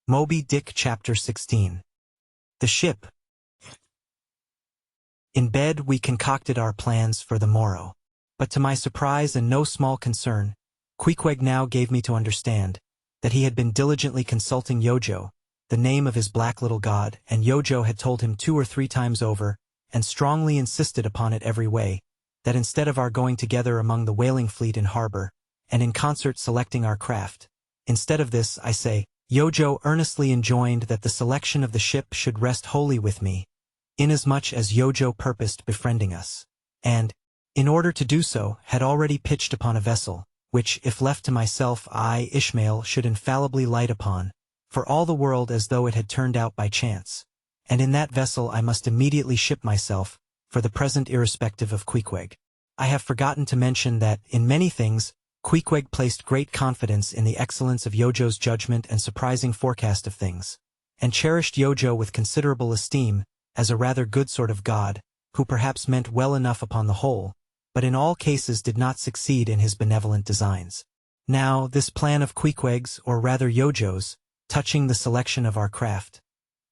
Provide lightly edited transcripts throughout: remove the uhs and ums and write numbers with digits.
Moby Dick Chapter 16. The Ship. In bed we concocted our plans for the morrow. But to my surprise and no small concern, Queequeg now gave me to understand that he had been diligently consulting Yojo, the name of his black little god, and Yojo had told him 2 or 3 times over, and strongly insisted upon it every way, that instead of our going together among the whaling fleet in harbor, and in concert selecting our craft, instead of this, I say, Yojo earnestly enjoined that the selection of the ship should rest wholly with me, inasmuch as Yojo purposed befriending us, and, in order to do so, had already pitched upon a vessel, which, if left to myself, I, Ishmael, should infallibly light upon, for all the world as though it had turned out by chance, and in that vessel I must immediately ship myself, for the present irrespective of Queequeg. I have forgotten to mention that, in many things, Queequeg placed great confidence in the excellence of Yojo's judgment and surprising forecast of things, and cherished Yojo with considerable esteem, as a rather good sort of god, who perhaps meant well enough upon the whole, but in all cases did not succeed in his benevolent designs. Now, this plan of Queequeg's, or rather Yojo's, touching the selection of our craft,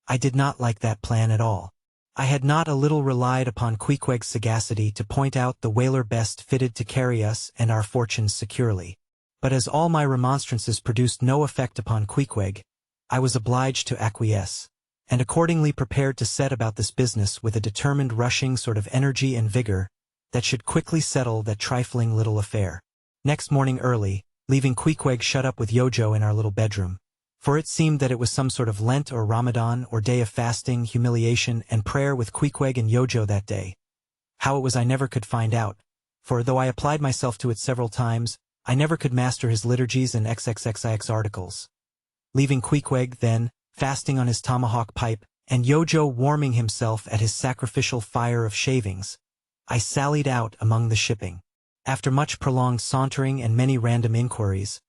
I did not like that plan at all. I had not a little relied upon Queequeg's sagacity to point out the whaler best fitted to carry us and our fortunes securely. But as all my remonstrances produced no effect upon Queequeg, I was obliged to acquiesce, and accordingly prepared to set about this business with a determined rushing sort of energy and vigor that should quickly settle that trifling little affair. Next morning early, leaving Queequeg shut up with Yojo in our little bedroom, for it seemed that it was some sort of Lent or Ramadan or day of fasting, humiliation, and prayer with Queequeg and Yojo that day. How it was I never could find out, for though I applied myself to it several times, I never could master his liturgies and XXXIX articles. Leaving Queequeg, then, fasting on his tomahawk pipe, and Yojo warming himself at his sacrificial fire of shavings, I sallied out among the shipping. After much prolonged sauntering and many random inquiries,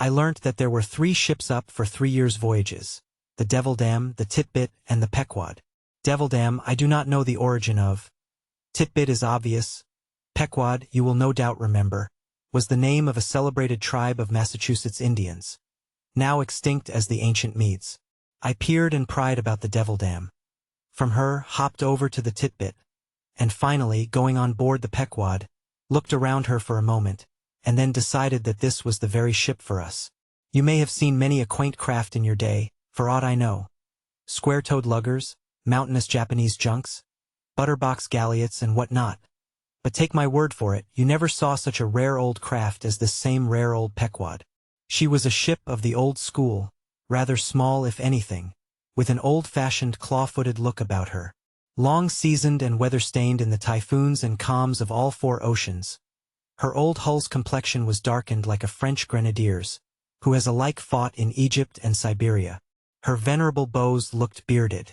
I learnt that there were 3 ships up for 3 years' voyages, the Devildam, the Titbit, and the Pequod. Devildam I do not know the origin of. Titbit is obvious. Pequod, you will no doubt remember, was the name of a celebrated tribe of Massachusetts Indians, now extinct as the ancient Medes. I peered and pried about the Devildam. From her, hopped over to the Titbit, and finally, going on board the Pequod, looked around her for a moment, and then decided that this was the very ship for us. You may have seen many a quaint craft in your day, for aught I know. Square-toed luggers, mountainous Japanese junks, butterbox galliots, and what not. But take my word for it, you never saw such a rare old craft as this same rare old Pequod. She was a ship of the old school, rather small if anything, with an old-fashioned claw-footed look about her. Long-seasoned and weather-stained in the typhoons and calms of all 4 oceans, her old hull's complexion was darkened like a French grenadier's, who has alike fought in Egypt and Siberia. Her venerable bows looked bearded.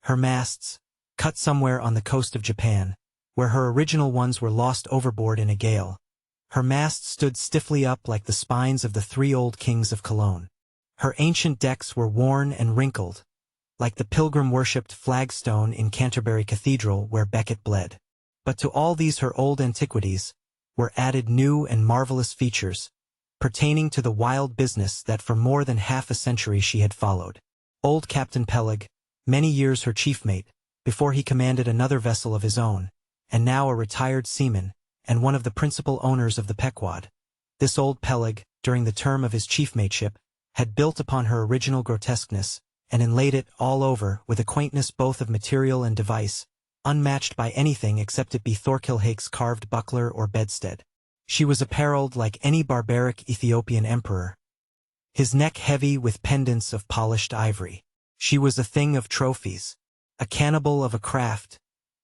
Her masts, cut somewhere on the coast of Japan, where her original ones were lost overboard in a gale. Her masts stood stiffly up like the spines of the 3 old kings of Cologne. Her ancient decks were worn and wrinkled, like the pilgrim-worshipped flagstone in Canterbury Cathedral where Becket bled. But to all these her old antiquities were added new and marvelous features, pertaining to the wild business that for more than half a century she had followed. Old Captain Peleg, many years her chief mate, before he commanded another vessel of his own, and now a retired seaman, and one of the principal owners of the Pequod. This old Peleg, during the term of his chief mateship, had built upon her original grotesqueness, and inlaid it all over with a quaintness both of material and device, unmatched by anything except it be Thorkilhake's carved buckler or bedstead. She was apparelled like any barbaric Ethiopian emperor, his neck heavy with pendants of polished ivory. She was a thing of trophies, a cannibal of a craft,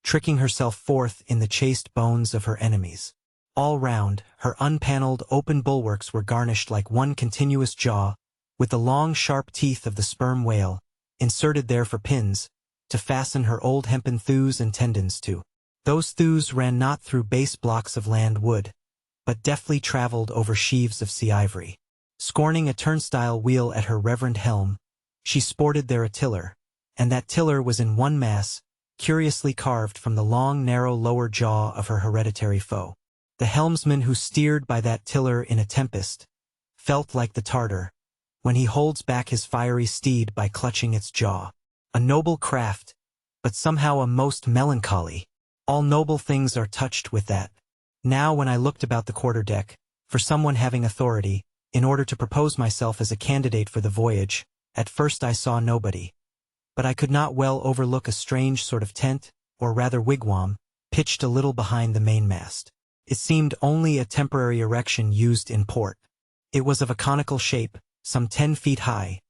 tricking herself forth in the chaste bones of her enemies. All round, her unpanelled open bulwarks were garnished like one continuous jaw, with the long sharp teeth of the sperm whale, inserted there for pins, to fasten her old hempen thews and tendons to. Those thews ran not through base blocks of land wood, but deftly travelled over sheaves of sea ivory. Scorning a turnstile wheel at her reverend helm, she sported there a tiller, and that tiller was in one mass, curiously carved from the long narrow lower jaw of her hereditary foe. The helmsman who steered by that tiller in a tempest felt like the Tartar, when he holds back his fiery steed by clutching its jaw. A noble craft, but somehow a most melancholy. All noble things are touched with that. Now when I looked about the quarterdeck, for someone having authority, in order to propose myself as a candidate for the voyage, at first I saw nobody. But I could not well overlook a strange sort of tent, or rather wigwam, pitched a little behind the mainmast. It seemed only a temporary erection used in port. It was of a conical shape, some 10 feet high,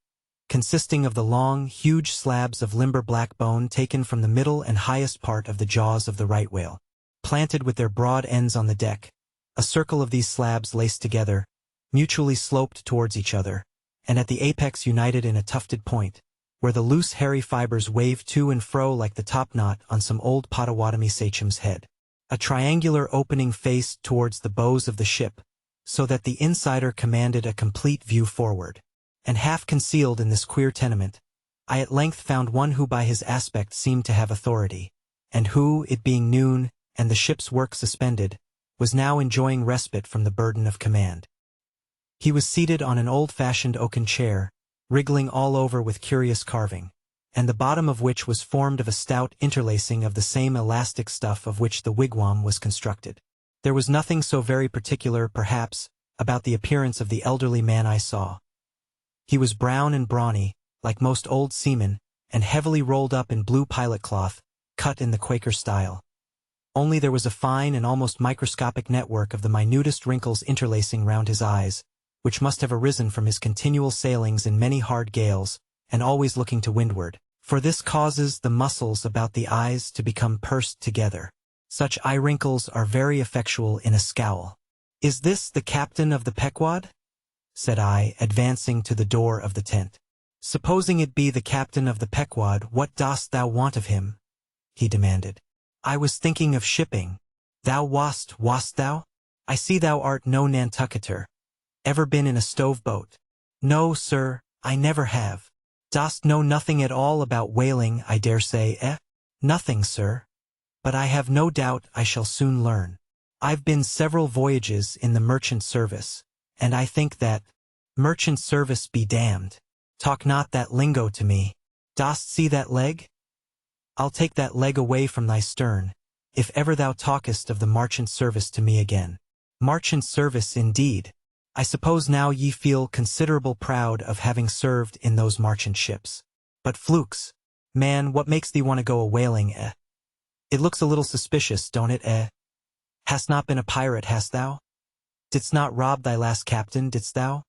consisting of the long, huge slabs of limber black bone taken from the middle and highest part of the jaws of the right whale. Planted with their broad ends on the deck, a circle of these slabs laced together, mutually sloped towards each other, and at the apex united in a tufted point, where the loose hairy fibers waved to and fro like the top knot on some old Potawatomi sachem's head. A triangular opening faced towards the bows of the ship, so that the insider commanded a complete view forward. And half concealed in this queer tenement, I at length found one who by his aspect seemed to have authority, and who, it being noon, and the ship's work suspended, was now enjoying respite from the burden of command. He was seated on an old-fashioned oaken chair, wriggling all over with curious carving, and the bottom of which was formed of a stout interlacing of the same elastic stuff of which the wigwam was constructed. There was nothing so very particular, perhaps, about the appearance of the elderly man I saw. He was brown and brawny, like most old seamen, and heavily rolled up in blue pilot cloth, cut in the Quaker style. Only there was a fine and almost microscopic network of the minutest wrinkles interlacing round his eyes, which must have arisen from his continual sailings in many hard gales, and always looking to windward, for this causes the muscles about the eyes to become pursed together. Such eye wrinkles are very effectual in a scowl. "Is this the captain of the Pequod?" said I, advancing to the door of the tent. "Supposing it be the captain of the Pequod, what dost thou want of him?" he demanded. "I was thinking of shipping." "Thou wast thou? I see thou art no Nantucketer. Ever been in a stove-boat?" "No, sir, I never have." "Dost know nothing at all about whaling, I dare say, eh?" "Nothing, sir. But I have no doubt I shall soon learn. I've been several voyages in the merchant service, and I think that—" "Merchant service be damned. Talk not that lingo to me. Dost see that leg? I'll take that leg away from thy stern, if ever thou talkest of the marchant service to me again." "Marchant service indeed. I suppose now ye feel considerable proud of having served in those marchant ships. But flukes, man, what makes thee want to go a-whaling, eh? It looks a little suspicious, don't it, eh? Hast not been a pirate, hast thou? Didst not rob thy last captain, didst thou?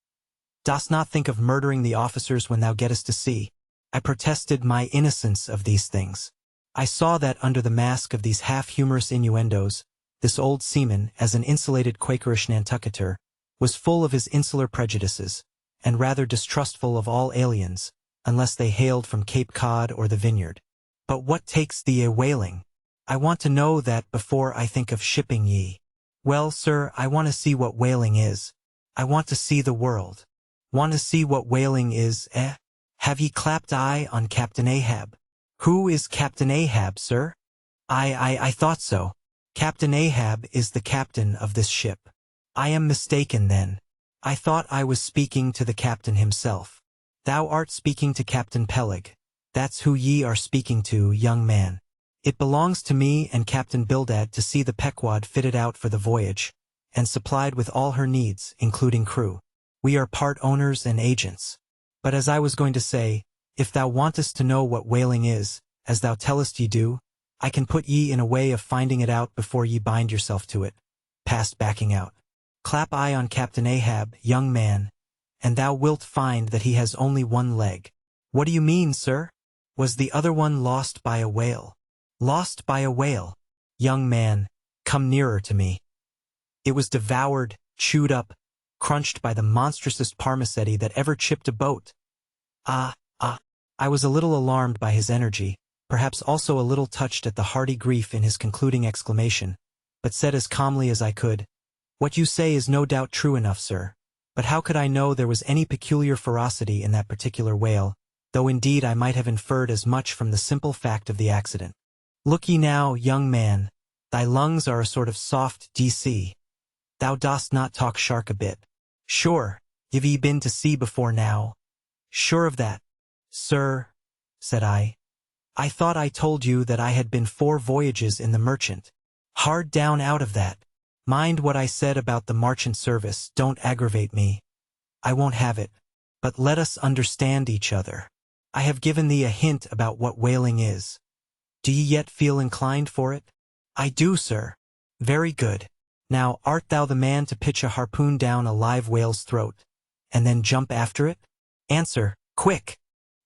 Dost not think of murdering the officers when thou gettest to sea?" I protested my innocence of these things. I saw that under the mask of these half-humorous innuendos, this old seaman, as an insulated Quakerish Nantucketer, was full of his insular prejudices, and rather distrustful of all aliens, unless they hailed from Cape Cod or the Vineyard. "But what takes thee a-whaling? I want to know that before I think of shipping ye." "Well, sir, I want to see what whaling is. I want to see the world." "Want to see what whaling is, eh? Have ye clapped eye on Captain Ahab?" "Who is Captain Ahab, sir?" I thought so. Captain Ahab is the captain of this ship." "I am mistaken, then. I thought I was speaking to the captain himself." "Thou art speaking to Captain Peleg. That's who ye are speaking to, young man. It belongs to me and Captain Bildad to see the Pequod fitted out for the voyage, and supplied with all her needs, including crew. We are part owners and agents. But as I was going to say, if thou wantest to know what whaling is, as thou tellest ye do, I can put ye in a way of finding it out before ye bind yourself to it, past backing out. Clap eye on Captain Ahab, young man, and thou wilt find that he has only one leg." "What do you mean, sir? Was the other one lost by a whale?" "Lost by a whale? Young man, come nearer to me. It was devoured, chewed up, crunched by the monstrousest parmacetti that ever chipped a boat." Ah. I was a little alarmed by his energy, perhaps also a little touched at the hearty grief in his concluding exclamation, but said as calmly as I could, "What you say is no doubt true enough, sir. But how could I know there was any peculiar ferocity in that particular whale, though indeed I might have inferred as much from the simple fact of the accident. Look ye now, young man, thy lungs are a sort of soft DC. Thou dost not talk shark a bit. Sure, You've ye been to sea before now? Sure of that, sir, said I. I thought I told you that I had been 4 voyages in the merchant. Hard down out of that. Mind what I said about the marchant service, don't aggravate me. I won't have it. But let us understand each other. I have given thee a hint about what whaling is. Do ye yet feel inclined for it? I do, sir. Very good. Now, art thou the man to pitch a harpoon down a live whale's throat, and then jump after it? Answer, quick!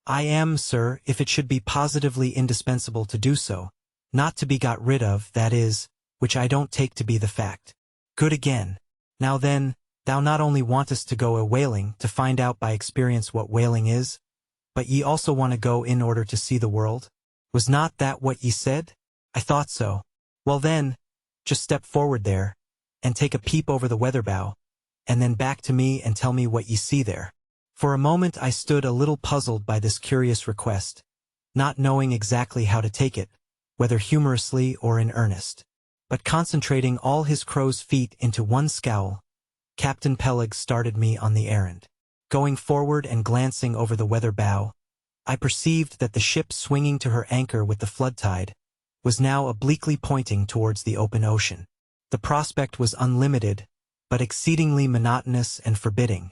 I am, sir, if it should be positively indispensable to do so, not to be got rid of, that is, which I don't take to be the fact. Good again. Now then, thou not only wantest to go a-whaling to find out by experience what whaling is, but ye also want to go in order to see the world? Was not that what ye said? I thought so. Well then, just step forward there, and take a peep over the weather bow, and then back to me and tell me what ye see there. For a moment I stood a little puzzled by this curious request, not knowing exactly how to take it, whether humorously or in earnest. But concentrating all his crow's feet into one scowl, Captain Peleg started me on the errand. Going forward and glancing over the weather bow, I perceived that the ship swinging to her anchor with the flood tide was now obliquely pointing towards the open ocean. The prospect was unlimited, but exceedingly monotonous and forbidding.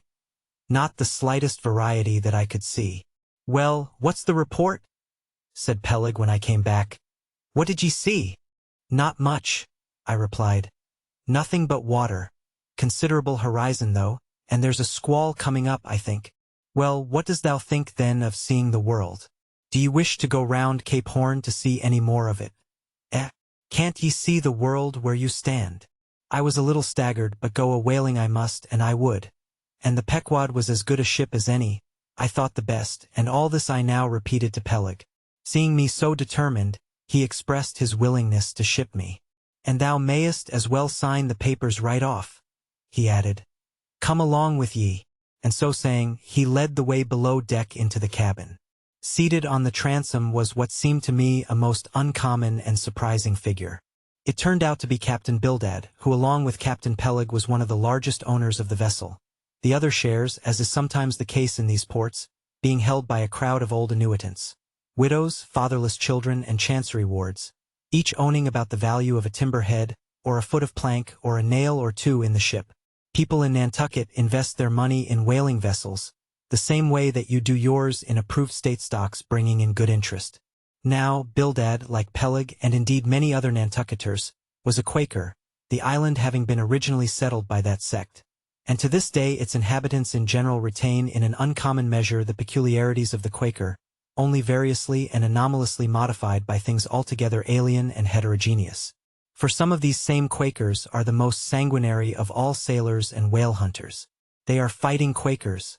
Not the slightest variety that I could see. Well, what's the report? Said Peleg when I came back. What did ye see? Not much, I replied. Nothing but water. Considerable horizon, though, and there's a squall coming up, I think. Well, what dost thou think, then, of seeing the world? Do ye wish to go round Cape Horn to see any more of it? Can't ye see the world where you stand? I was a little staggered, but go a-whaling I must, and I would. And the Pequod was as good a ship as any, I thought the best, and all this I now repeated to Peleg. Seeing me so determined, he expressed his willingness to ship me. And thou mayest as well sign the papers right off, he added. Come along with ye. And so saying, he led the way below deck into the cabin. Seated on the transom was what seemed to me a most uncommon and surprising figure. It turned out to be Captain Bildad, who along with Captain Peleg was one of the largest owners of the vessel. The other shares, as is sometimes the case in these ports, being held by a crowd of old annuitants, widows, fatherless children, and chancery wards, each owning about the value of a timber head, or a foot of plank, or a nail or two in the ship. People in Nantucket invest their money in whaling vessels, the same way that you do yours in approved state stocks bringing in good interest. Now, Bildad, like Peleg and indeed many other Nantucketers, was a Quaker, the island having been originally settled by that sect. And to this day its inhabitants in general retain in an uncommon measure the peculiarities of the Quaker, only variously and anomalously modified by things altogether alien and heterogeneous. For some of these same Quakers are the most sanguinary of all sailors and whale hunters. They are fighting Quakers.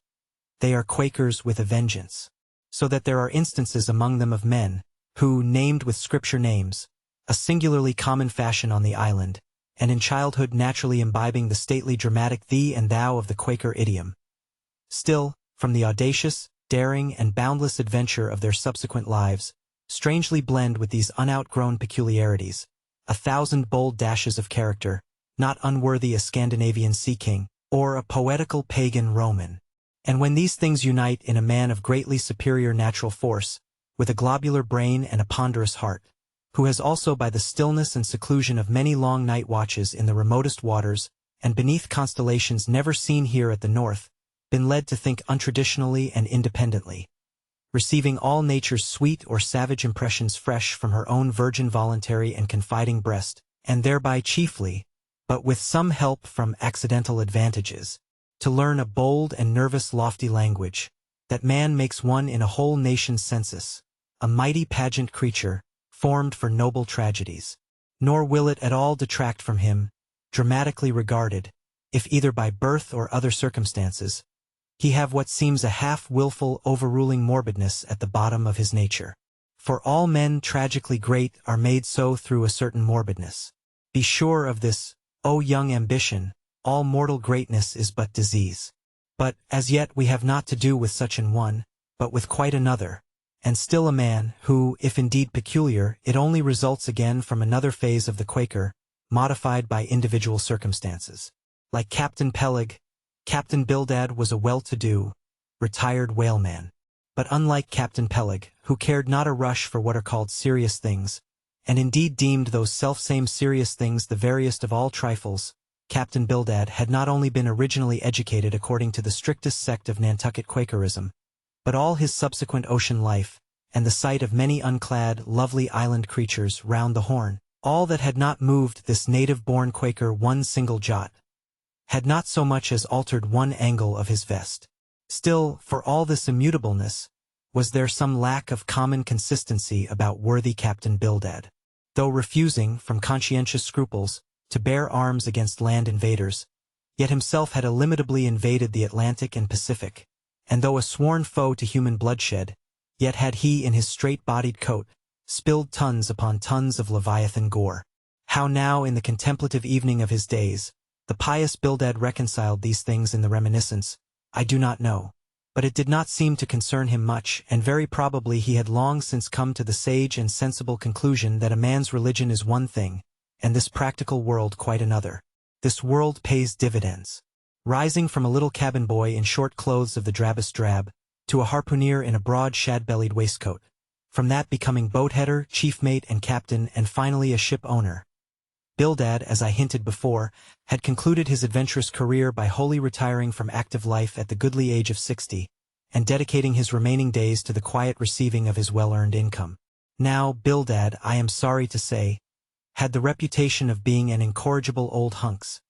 They are Quakers with a vengeance. So that there are instances among them of men, who, named with scripture names, a singularly common fashion on the island, and in childhood naturally imbibing the stately dramatic thee and thou of the Quaker idiom. Still, from the audacious, daring, and boundless adventure of their subsequent lives, strangely blend with these unoutgrown peculiarities, 1,000 bold dashes of character, not unworthy a Scandinavian sea king, or a poetical pagan Roman. And when these things unite in a man of greatly superior natural force, with a globular brain and a ponderous heart, who has also by the stillness and seclusion of many long night watches in the remotest waters, and beneath constellations never seen here at the north, been led to think untraditionally and independently, receiving all nature's sweet or savage impressions fresh from her own virgin voluntary and confiding breast, and thereby chiefly, but with some help from accidental advantages, to learn a bold and nervous lofty language, that man makes one in a whole nation's census, a mighty pageant creature, formed for noble tragedies. Nor will it at all detract from him, dramatically regarded, if either by birth or other circumstances, he have what seems a half-willful overruling morbidness at the bottom of his nature. For all men tragically great are made so through a certain morbidness. Be sure of this, O young ambition, all mortal greatness is but disease. But, as yet we have not to do with such an one, but with quite another, and still a man, who, if indeed peculiar, it only results again from another phase of the Quaker, modified by individual circumstances. Like Captain Peleg, Captain Bildad was a well-to-do, retired whaleman. But unlike Captain Peleg, who cared not a rush for what are called serious things, and indeed deemed those selfsame serious things the veriest of all trifles, Captain Bildad had not only been originally educated according to the strictest sect of Nantucket Quakerism, but all his subsequent ocean life, and the sight of many unclad, lovely island creatures round the Horn, all that had not moved this native-born Quaker one single jot, had not so much as altered one angle of his vest. Still, for all this immutableness, was there some lack of common consistency about worthy Captain Bildad. Though refusing, from conscientious scruples, to bear arms against land invaders, yet himself had illimitably invaded the Atlantic and Pacific, and though a sworn foe to human bloodshed, yet had he in his straight-bodied coat spilled tons upon tons of Leviathan gore. How now, in the contemplative evening of his days, the pious Bildad reconciled these things in the reminiscence, I do not know, but it did not seem to concern him much, and very probably he had long since come to the sage and sensible conclusion that a man's religion is one thing, and this practical world quite another. This world pays dividends. Rising from a little cabin boy in short clothes of the drabbest drab, to a harpooner in a broad shad-bellied waistcoat, from that becoming boatheader, chief mate and captain, and finally a ship owner. Bildad, as I hinted before, had concluded his adventurous career by wholly retiring from active life at the goodly age of 60, and dedicating his remaining days to the quiet receiving of his well-earned income. Now, Bildad, I am sorry to say, had the reputation of being an incorrigible old hunks,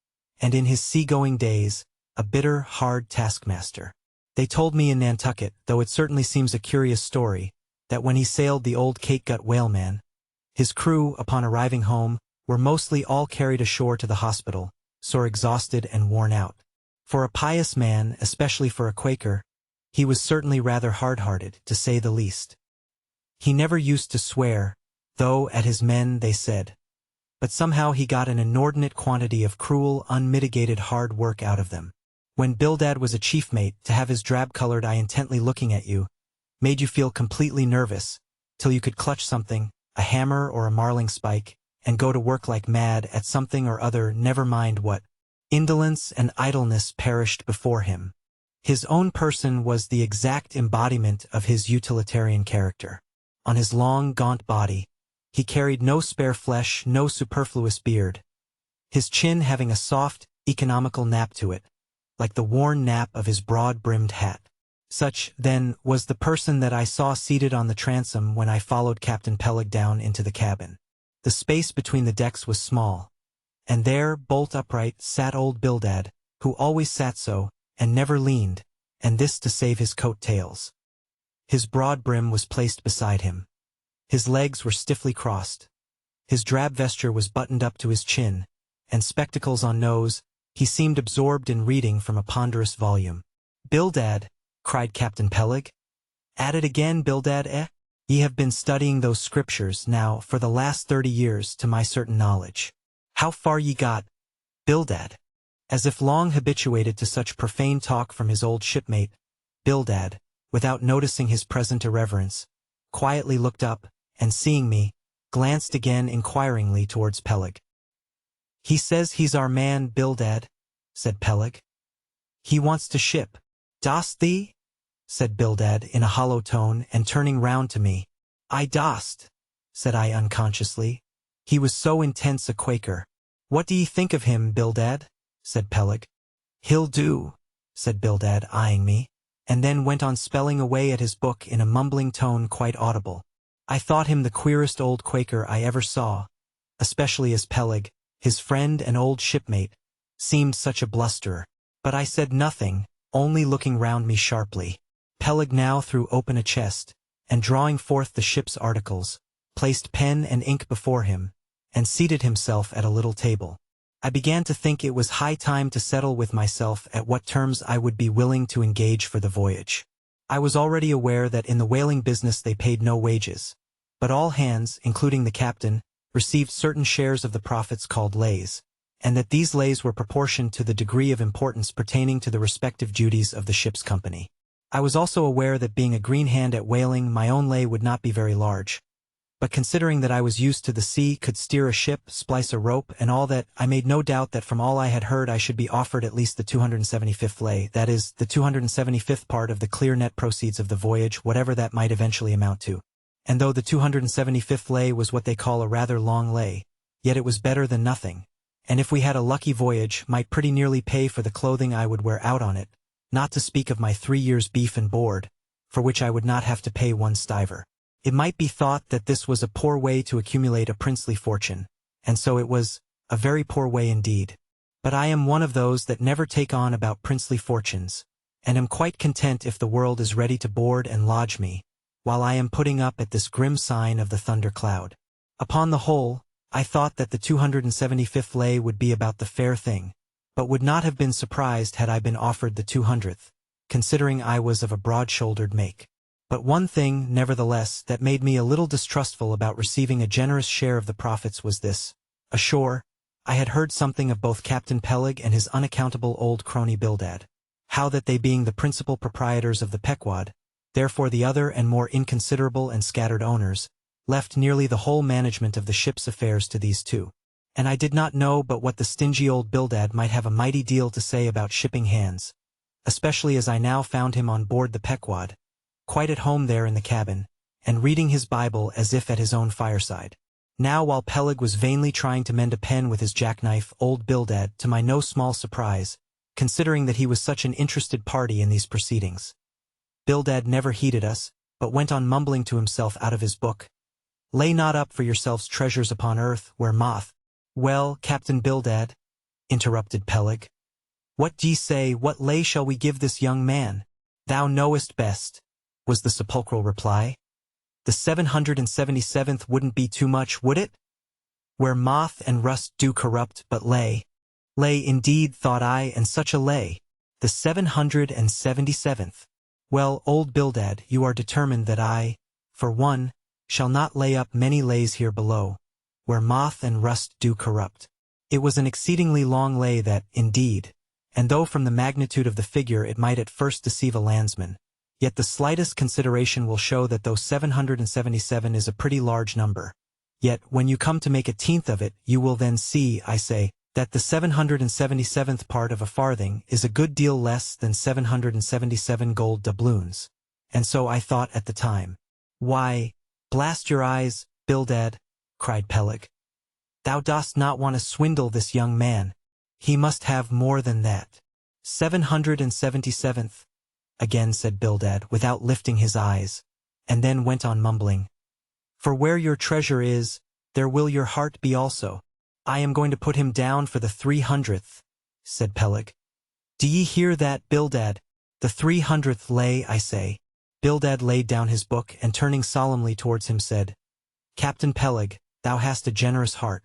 and in his sea-going days, a bitter, hard taskmaster. They told me in Nantucket, though it certainly seems a curious story, that when he sailed the old Cakegut whaleman, his crew, upon arriving home, were mostly all carried ashore to the hospital, sore exhausted and worn out. For a pious man, especially for a Quaker, he was certainly rather hard-hearted, to say the least. He never used to swear, though at his men they said, but somehow he got an inordinate quantity of cruel, unmitigated hard work out of them. When Bildad was a chief mate, to have his drab-colored eye intently looking at you, made you feel completely nervous, till you could clutch something, a hammer or a marling spike, and go to work like mad at something or other, never mind what. Indolence and idleness perished before him. His own person was the exact embodiment of his utilitarian character. On his long, gaunt body, he carried no spare flesh, no superfluous beard, his chin having a soft, economical nap to it, like the worn nap of his broad-brimmed hat. Such, then, was the person that I saw seated on the transom when I followed Captain Peleg down into the cabin. The space between the decks was small, and there, bolt upright, sat old Bildad, who always sat so, and never leaned, and this to save his coat tails. His broad brim was placed beside him. His legs were stiffly crossed. His drab vesture was buttoned up to his chin, and spectacles on nose, he seemed absorbed in reading from a ponderous volume. Bildad, cried Captain Peleg. At it again, Bildad, eh? Ye have been studying those scriptures, now, for the last 30 years, to my certain knowledge. How far ye got, Bildad? As if long habituated to such profane talk from his old shipmate, Bildad, without noticing his present irreverence, quietly looked up, and seeing me, glanced again inquiringly towards Peleg. He says he's our man, Bildad, said Peleg. He wants to ship. Dost thee? Said Bildad in a hollow tone, and turning round to me. I dost, said I unconsciously. He was so intense a Quaker. What do ye think of him, Bildad? Said Peleg. He'll do, said Bildad, eyeing me, and then went on spelling away at his book in a mumbling tone quite audible. I thought him the queerest old Quaker I ever saw, especially as Peleg, his friend and old shipmate, seemed such a blusterer. But I said nothing, only looking round me sharply. Peleg now threw open a chest, and drawing forth the ship's articles, placed pen and ink before him, and seated himself at a little table. I began to think it was high time to settle with myself at what terms I would be willing to engage for the voyage. I was already aware that in the whaling business they paid no wages, but all hands, including the captain, received certain shares of the profits called lays, and that these lays were proportioned to the degree of importance pertaining to the respective duties of the ship's company. I was also aware that being a green hand at whaling, my own lay would not be very large, but considering that I was used to the sea, could steer a ship, splice a rope, and all that, I made no doubt that from all I had heard I should be offered at least the 275th lay, that is, the 275th part of the clear net proceeds of the voyage, whatever that might eventually amount to. And though the 275th lay was what they call a rather long lay, yet it was better than nothing, and if we had a lucky voyage, might pretty nearly pay for the clothing I would wear out on it, not to speak of my 3 years' beef and board, for which I would not have to pay 1 stiver. It might be thought that this was a poor way to accumulate a princely fortune, and so it was, a very poor way indeed. But I am one of those that never take on about princely fortunes, and am quite content if the world is ready to board and lodge me, while I am putting up at this grim sign of the thundercloud. Upon the whole, I thought that the 275th lay would be about the fair thing, but would not have been surprised had I been offered the 200th, considering I was of a broad-shouldered make. But one thing, nevertheless, that made me a little distrustful about receiving a generous share of the profits was this. Ashore, I had heard something of both Captain Peleg and his unaccountable old crony Bildad. How that they being the principal proprietors of the Pequod, therefore the other and more inconsiderable and scattered owners, left nearly the whole management of the ship's affairs to these two. And I did not know but what the stingy old Bildad might have a mighty deal to say about shipping hands, especially as I now found him on board the Pequod, quite at home there in the cabin, and reading his Bible as if at his own fireside. Now while Peleg was vainly trying to mend a pen with his jackknife, old Bildad, to my no small surprise, considering that he was such an interested party in these proceedings. Bildad never heeded us, but went on mumbling to himself out of his book. Lay not up for yourselves treasures upon earth, where moth— Well, Captain Bildad, interrupted Peleg, what d'ye say, what lay shall we give this young man? Thou knowest best, was the sepulchral reply. The 777th wouldn't be too much, would it? Where moth and rust do corrupt, but lay. Lay indeed, thought I, and such a lay. The 777th. Well, old Bildad, you are determined that I, for one, shall not lay up many lays here below, where moth and rust do corrupt. It was an exceedingly long lay that, indeed, and though from the magnitude of the figure it might at first deceive a landsman, yet the slightest consideration will show that though 777 is a pretty large number, yet when you come to make a tenth of it, you will then see, I say, that the 777th part of a farthing is a good deal less than 777 gold doubloons. And so I thought at the time. Why, blast your eyes, Bildad, cried Peleg. Thou dost not want to swindle this young man. He must have more than that. 777th, again said Bildad without lifting his eyes, and then went on mumbling. For where your treasure is, there will your heart be also. I am going to put him down for the 300th, said Peleg. Do ye hear that, Bildad? The 300th lay, I say. Bildad laid down his book and turning solemnly towards him said, Captain Peleg, thou hast a generous heart,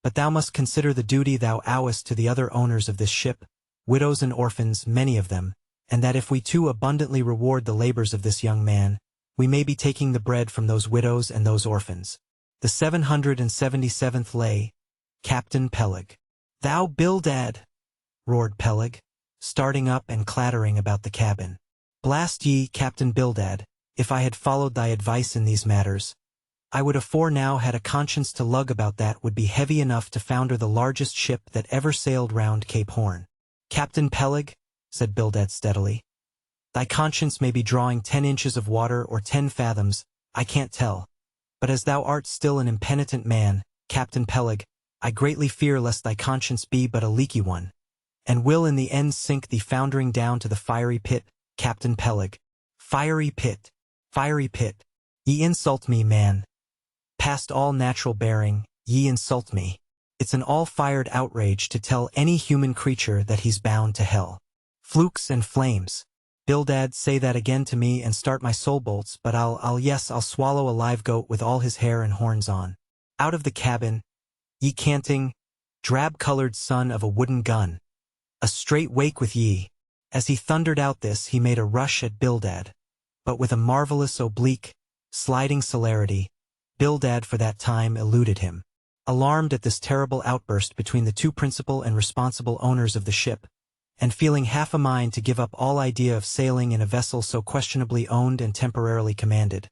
but thou must consider the duty thou owest to the other owners of this ship, widows and orphans, many of them, and that if we too abundantly reward the labors of this young man, we may be taking the bread from those widows and those orphans. The 777th lay, Captain Peleg. Thou Bildad, roared Peleg, starting up and clattering about the cabin. Blast ye, Captain Bildad, if I had followed thy advice in these matters, I would afore now had a conscience to lug about that would be heavy enough to founder the largest ship that ever sailed round Cape Horn. Captain Peleg, said Bildad steadily, thy conscience may be drawing 10 inches of water or 10 fathoms, I can't tell, but as thou art still an impenitent man, Captain Peleg, I greatly fear lest thy conscience be but a leaky one, and will in the end sink thee foundering down to the fiery pit, Captain Peleg. Fiery pit, fiery pit. Ye insult me, man. Past all natural bearing, ye insult me. It's an all-fired outrage to tell any human creature that he's bound to hell. Flukes and flames. Bildad, say that again to me and start my soul bolts, but I'll swallow a live goat with all his hair and horns on. Out of the cabin, ye canting, drab-colored son of a wooden gun. A straight wake with ye. As he thundered out this, he made a rush at Bildad, but with a marvelous oblique, sliding celerity, Bildad for that time eluded him. Alarmed at this terrible outburst between the two principal and responsible owners of the ship, and feeling half a mind to give up all idea of sailing in a vessel so questionably owned and temporarily commanded,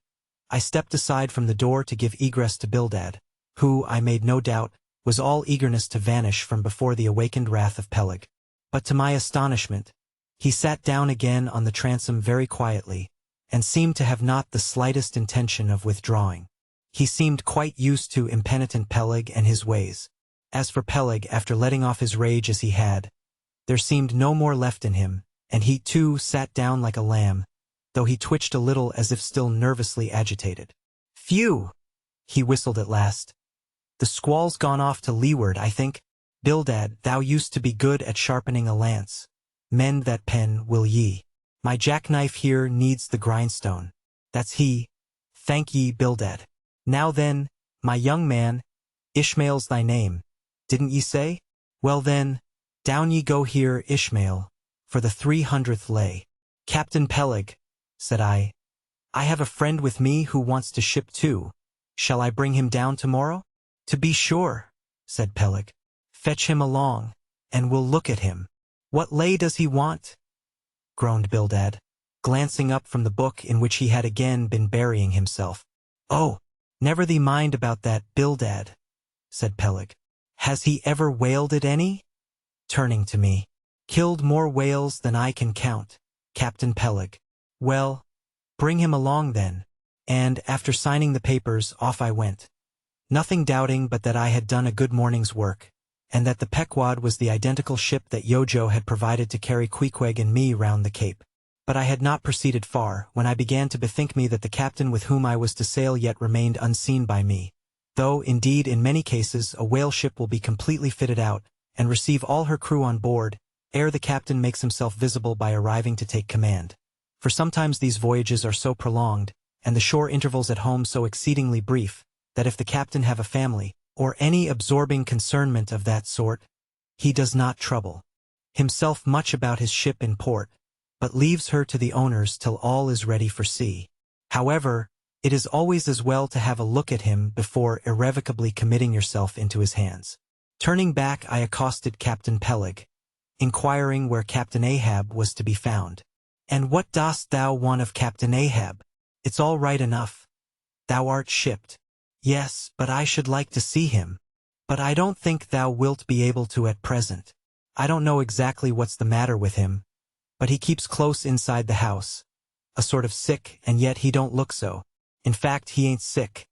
I stepped aside from the door to give egress to Bildad, who, I made no doubt, was all eagerness to vanish from before the awakened wrath of Peleg. But to my astonishment, he sat down again on the transom very quietly, and seemed to have not the slightest intention of withdrawing. He seemed quite used to impenitent Peleg and his ways. As for Peleg, after letting off his rage as he had, there seemed no more left in him, and he too sat down like a lamb, though he twitched a little as if still nervously agitated. "Phew!" he whistled at last. "The squall's gone off to leeward, I think. Bildad, thou used to be good at sharpening a lance. Mend that pen, will ye? My jackknife here needs the grindstone. That's he. Thank ye, Bildad. Now then, my young man, Ishmael's thy name, didn't ye say? Well then, down ye go here, Ishmael, for the 300th lay." "Captain Peleg," said I have a friend with me who wants to ship too. Shall I bring him down tomorrow?" "To be sure," said Peleg. "Fetch him along, and we'll look at him." "What lay does he want?" groaned Bildad, glancing up from the book in which he had again been burying himself. "Oh, never thee mind about that, Bildad," said Peleg. "Has he ever whaled it any?" turning to me. "Killed more whales than I can count, Captain Peleg." "Well, bring him along then." And, after signing the papers, off I went, nothing doubting but that I had done a good morning's work, and that the Pequod was the identical ship that Yojo had provided to carry Queequeg and me round the Cape. But I had not proceeded far, when I began to bethink me that the captain with whom I was to sail yet remained unseen by me, though, indeed, in many cases a whale ship will be completely fitted out, and receive all her crew on board, ere the captain makes himself visible by arriving to take command. For sometimes these voyages are so prolonged, and the shore intervals at home so exceedingly brief, that if the captain have a family, or any absorbing concernment of that sort, he does not trouble himself much about his ship in port, but leaves her to the owners till all is ready for sea. However, it is always as well to have a look at him before irrevocably committing yourself into his hands. Turning back, I accosted Captain Peleg, inquiring where Captain Ahab was to be found. "And what dost thou want of Captain Ahab? It's all right enough. Thou art shipped." "Yes, but I should like to see him." "But I don't think thou wilt be able to at present. I don't know exactly what's the matter with him, but he keeps close inside the house, a sort of sick, and yet he don't look so. In fact, he ain't sick.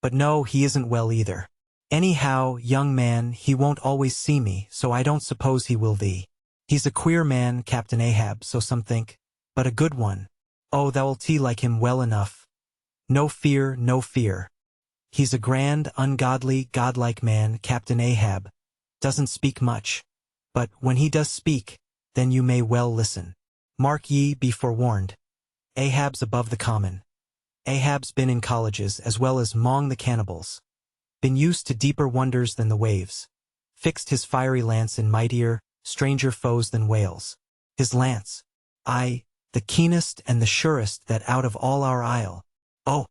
But no, he isn't well either. Anyhow, young man, he won't always see me, so I don't suppose he will thee. He's a queer man, Captain Ahab, so some think, but a good one. Oh, thou'lt like him well enough. No fear, no fear. He's a grand, ungodly, godlike man, Captain Ahab. Doesn't speak much. But when he does speak, then you may well listen. Mark ye, be forewarned. Ahab's above the common. Ahab's been in colleges as well as 'mong the cannibals. Been used to deeper wonders than the waves. Fixed his fiery lance in mightier, stranger foes than whales. His lance, aye, the keenest and the surest that out of all our isle. Oh!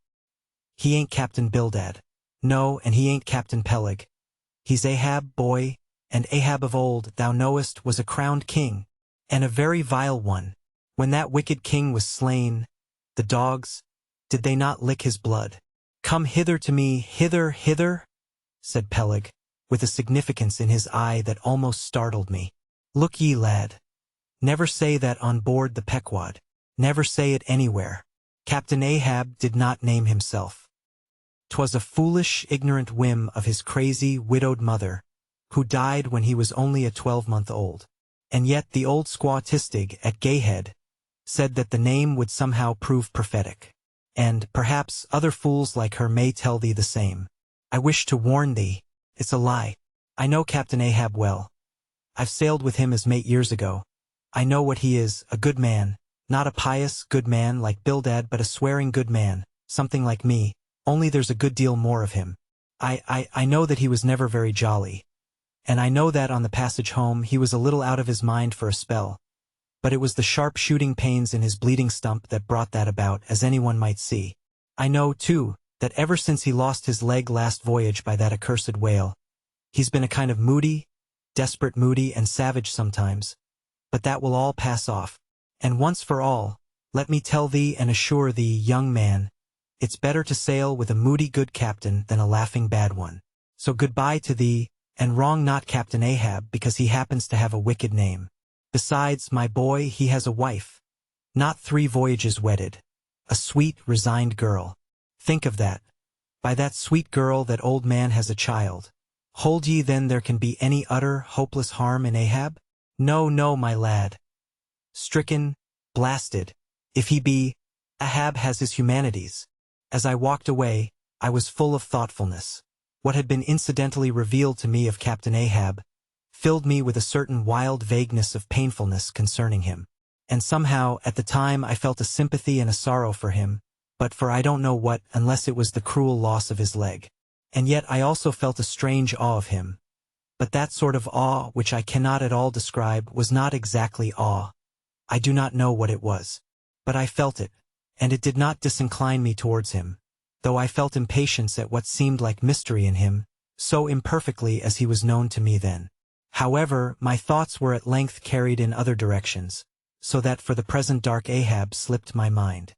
He ain't Captain Bildad. No, and he ain't Captain Peleg. He's Ahab, boy, and Ahab of old, thou knowest, was a crowned king, and a very vile one. When that wicked king was slain, the dogs, did they not lick his blood? Come hither to me, hither, hither, said Peleg, with a significance in his eye that almost startled me. Look ye, lad. Never say that on board the Pequod. Never say it anywhere. Captain Ahab did not name himself. 'Twas a foolish, ignorant whim of his crazy, widowed mother, who died when he was only a 12-month-old. And yet the old squaw Tistig at Gayhead said that the name would somehow prove prophetic. And, perhaps, other fools like her may tell thee the same. I wish to warn thee, it's a lie. I know Captain Ahab well. I've sailed with him as mate years ago. I know what he is, a good man, not a pious, good man like Bildad, but a swearing good man, something like me, only there's a good deal more of him. I know that he was never very jolly. And I know that on the passage home he was a little out of his mind for a spell. But it was the sharp shooting pains in his bleeding stump that brought that about, as anyone might see. I know, too, that ever since he lost his leg last voyage by that accursed whale, he's been a kind of moody, desperate moody and savage sometimes. But that will all pass off. And once for all, let me tell thee and assure thee, young man, It's better to sail with a moody good captain than a laughing bad one. So goodbye to thee, and wrong not Captain Ahab because he happens to have a wicked name. Besides, my boy, he has a wife. Not 3 voyages wedded. A sweet, resigned girl. Think of that. By that sweet girl that old man has a child. Hold ye then there can be any utter, hopeless harm in Ahab? No, no, my lad. Stricken, blasted. If he be, Ahab has his humanities. As I walked away, I was full of thoughtfulness. What had been incidentally revealed to me of Captain Ahab filled me with a certain wild vagueness of painfulness concerning him. And somehow, at the time, I felt a sympathy and a sorrow for him, but for I don't know what, unless it was the cruel loss of his leg. And yet I also felt a strange awe of him. But that sort of awe, which I cannot at all describe, was not exactly awe. I do not know what it was. But I felt it, and it did not disincline me towards him, though I felt impatience at what seemed like mystery in him, so imperfectly as he was known to me then. However, my thoughts were at length carried in other directions, so that for the present dark Ahab slipped my mind.